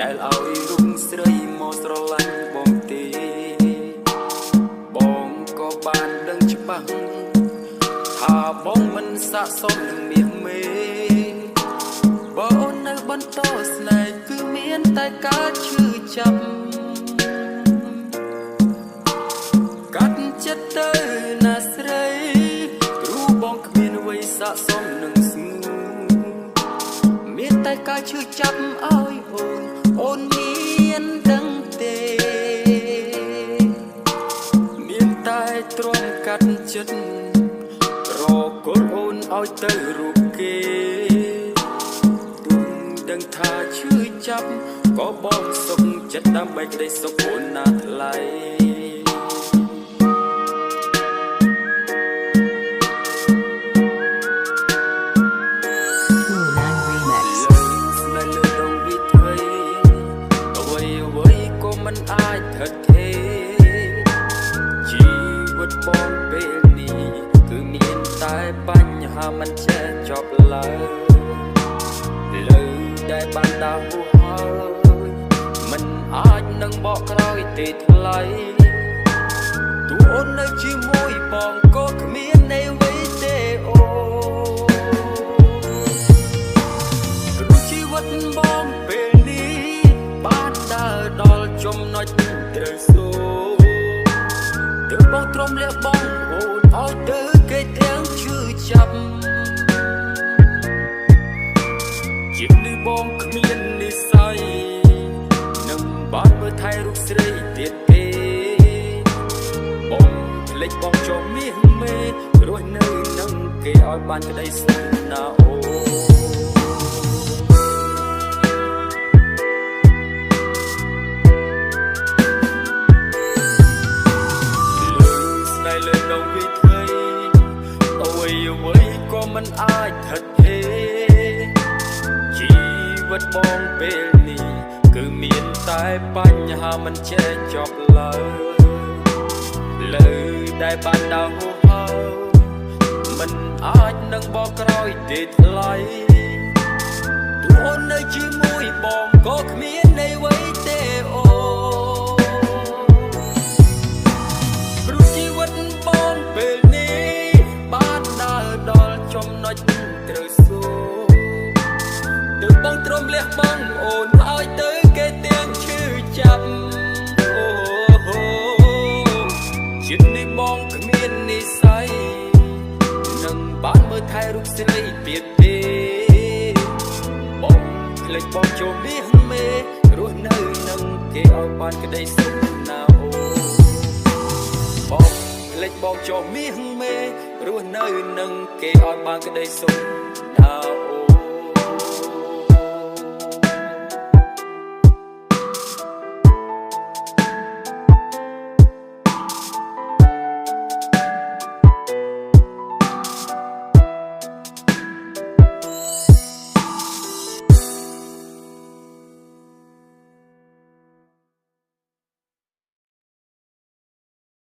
ដែលឲ្យរុងស្រីមកស្រឡាញ់បងទេបងក៏បានដឹងច្បាស់ថាបងមិនស័ក្តិសមនឹងមាសមេបើអូននៅបន្តស្នេហ៍គឺមានតែការឈឺចាប់កាត់ចិត្តទៅណាស្រីព្រោះបងគ្មានអ្វីស័ក្តិសមនឹងស្ងួនមានតែការឈឺចាប់ឲ្យអូនមានដឹងទេមានតែទ្រាំកាត់ចិត្តរកូនអូនឲ្យទៅរូបគេទុំដឹងថាឈឺចាប់ក៏បងសុខចិត្តដើម្បីក្តីសុខអូនណាថ្លៃអាចថិតទេជីវិតបងពេលនេះគឺមានតែបញ្ហាមិនចេះចប់ឡើយលើដែលបានដើរហួសហើយមិនអាចនឹងបកក្រោយទេថ្លៃទូអូននៅជាមួយបងក៏គ្មាននៃអ្វីទេអូព្រោះជីវិតបងពេលនេះបានដើរដល់ចំណុចត្រូវសូទើបបងទ្រាំលះបង់អូនឲ្យទៅគេទាំងឈឺចាប់ជានេះបងគ្មាននិស្ស័យនឹងបានមើលថែរូបស្រីទៀតទេបងភ្លេចបងចូលមាសមេរស់នៅនឹងគេឲ្យបានក្តីសុខណាអូក៏មិនអាចថិតទេជីវិតបងពេលនេះគឺមានតែបញ្ហាមិនចេះចប់ឡើយលើដែលបានដើរហួសហើយមិនអាចនឹងបកក្រោយទេថ្លៃទូអូននៅជាមួយបងក៏គ្មាននៃអ្វីទេអូព្រោះជីវិតបងពេលនេះបានដើរដល់ចំណុចត្រូវសូទើបបងទ្រាំលះបង់អូនឲ្យទៅគេទាំងឈឺចាប់អូជាតិនេះបងគ្មាននិស្ស័យនឹងបានមើលថែរូបស្រីទៀតទេបងភ្លេចបងចូលមាសមេរស់នៅនឹងគេឲ្យបានក្តីសុខណាអូបងភ្លេចបងចូលមាសមេរស់នៅនឹងគេឲ្យបានក្តីសុខ